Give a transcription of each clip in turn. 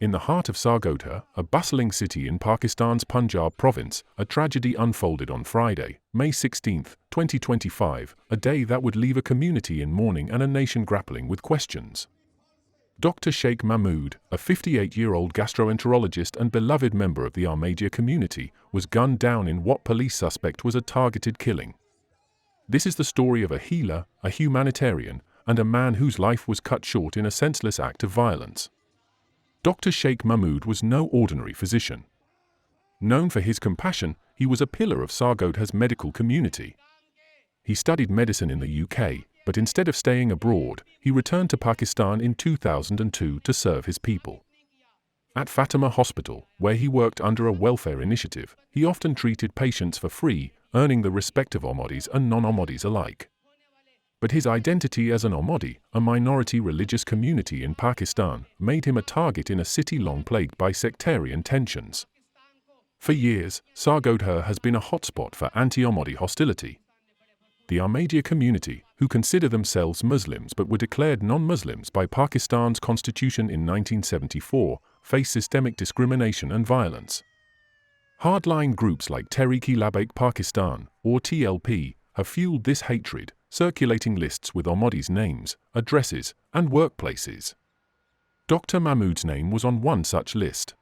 In the heart of Sargodha, a bustling city in Pakistan's Punjab province, a tragedy unfolded on Friday, May 16, 2025, a day that would leave a community in mourning and a nation grappling with questions. Dr. Sheikh Mahmood, a 58-year-old gastroenterologist and beloved member of the Ahmadiyya community, was gunned down in what police suspect was a targeted killing. This is the story of a healer, a humanitarian, and a man whose life was cut short in a senseless act of violence. Dr. Sheikh Mahmood was no ordinary physician. Known for his compassion, he was a pillar of Sargodha's medical community. He studied medicine in the UK, but instead of staying abroad, he returned to Pakistan in 2002 to serve his people. At Fatima Hospital, where he worked under a welfare initiative, he often treated patients for free, earning the respect of Ahmadis and non-Ahmadis alike. But his identity as an Ahmadi, a minority religious community in Pakistan, made him a target in a city long plagued by sectarian tensions. For years, Sargodha has been a hotspot for anti-Ahmadi hostility. The Ahmadiyya community, who consider themselves Muslims but were declared non-Muslims by Pakistan's constitution in 1974, face systemic discrimination and violence. Hardline groups like Tehreek-e-Labbaik Pakistan, or TLP, have fueled this hatred, circulating lists with Ahmadis' names, addresses, and workplaces. Dr. Mahmood's name was on one such list.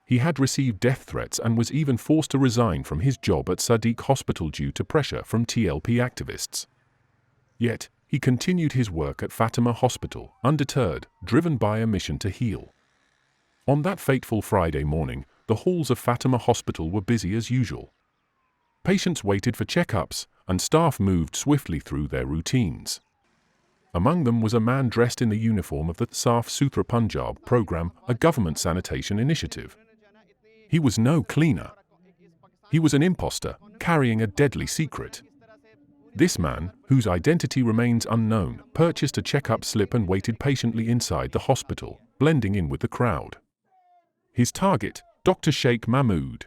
He had received death threats and was even forced to resign from his job at Sadiq Hospital due to pressure from TLP activists. Yet, he continued his work at Fatima Hospital, undeterred, driven by a mission to heal. On that fateful Friday morning, the halls of Fatima Hospital were busy as usual. Patients waited for checkups, and staff moved swiftly through their routines. Among them was a man dressed in the uniform of the Saf Suthra Punjab program, a government sanitation initiative. He was no cleaner. He was an imposter, carrying a deadly secret. This man, whose identity remains unknown, purchased a checkup slip and waited patiently inside the hospital, blending in with the crowd. His target, Dr. Sheikh Mahmood.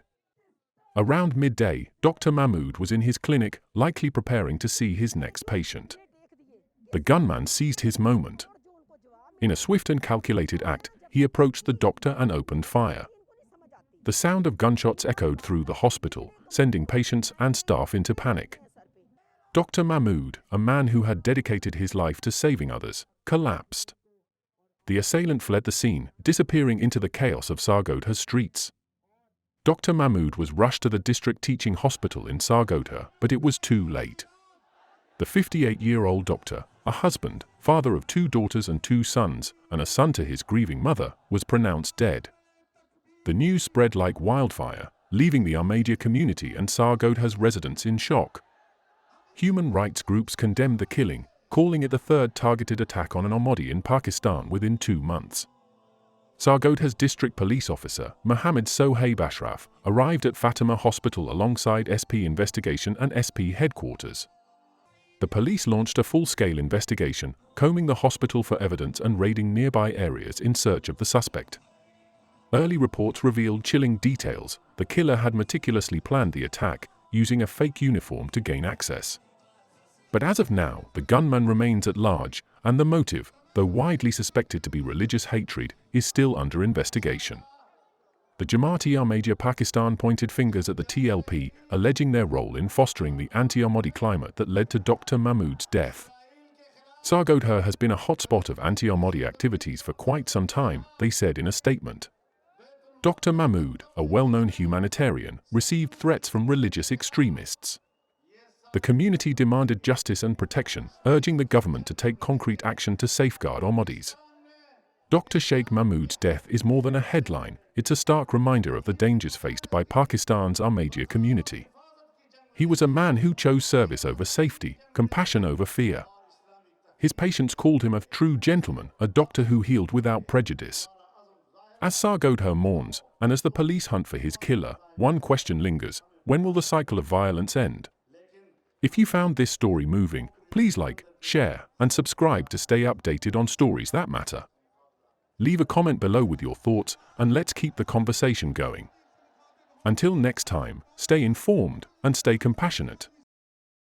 Around midday, Dr. Mahmood was in his clinic, likely preparing to see his next patient. The gunman seized his moment. In a swift and calculated act, he approached the doctor and opened fire. The sound of gunshots echoed through the hospital, sending patients and staff into panic. Dr. Mahmood, a man who had dedicated his life to saving others, collapsed. The assailant fled the scene, disappearing into the chaos of Sargodha's streets. Dr. Mahmood was rushed to the district teaching hospital in Sargodha, but it was too late. The 58-year-old doctor, a husband, father of 2 daughters and 2 sons, and a son to his grieving mother, was pronounced dead. The news spread like wildfire, leaving the Ahmadiyya community and Sargodha's residents in shock. Human rights groups condemned the killing, calling it the 3rd targeted attack on an Ahmadi in Pakistan within 2 months. Sargodha's district police officer, Mohammed Sohaib Ashraf, arrived at Fatima Hospital alongside SP Investigation and SP Headquarters. The police launched a full-scale investigation, combing the hospital for evidence and raiding nearby areas in search of the suspect. Early reports revealed chilling details. The killer had meticulously planned the attack, using a fake uniform to gain access. But as of now, the gunman remains at large, and the motive, though widely suspected to be religious hatred, is still under investigation. The Jamaat-e-Ahmadiyya Pakistan pointed fingers at the TLP, alleging their role in fostering the anti-Ahmadi climate that led to Dr. Mahmood's death. Sargodha has been a hotspot of anti-Ahmadi activities for quite some time, they said in a statement. Dr. Mahmood, a well-known humanitarian, received threats from religious extremists. The community demanded justice and protection, urging the government to take concrete action to safeguard Ahmadis. Dr. Sheikh Mahmood's death is more than a headline, it's a stark reminder of the dangers faced by Pakistan's Ahmadiyya community. He was a man who chose service over safety, compassion over fear. His patients called him a true gentleman, a doctor who healed without prejudice. As Sargodha mourns, and as the police hunt for his killer, one question lingers: when will the cycle of violence end? If you found this story moving, please like, share, and subscribe to stay updated on stories that matter. Leave a comment below with your thoughts, and let's keep the conversation going. Until next time, stay informed and stay compassionate.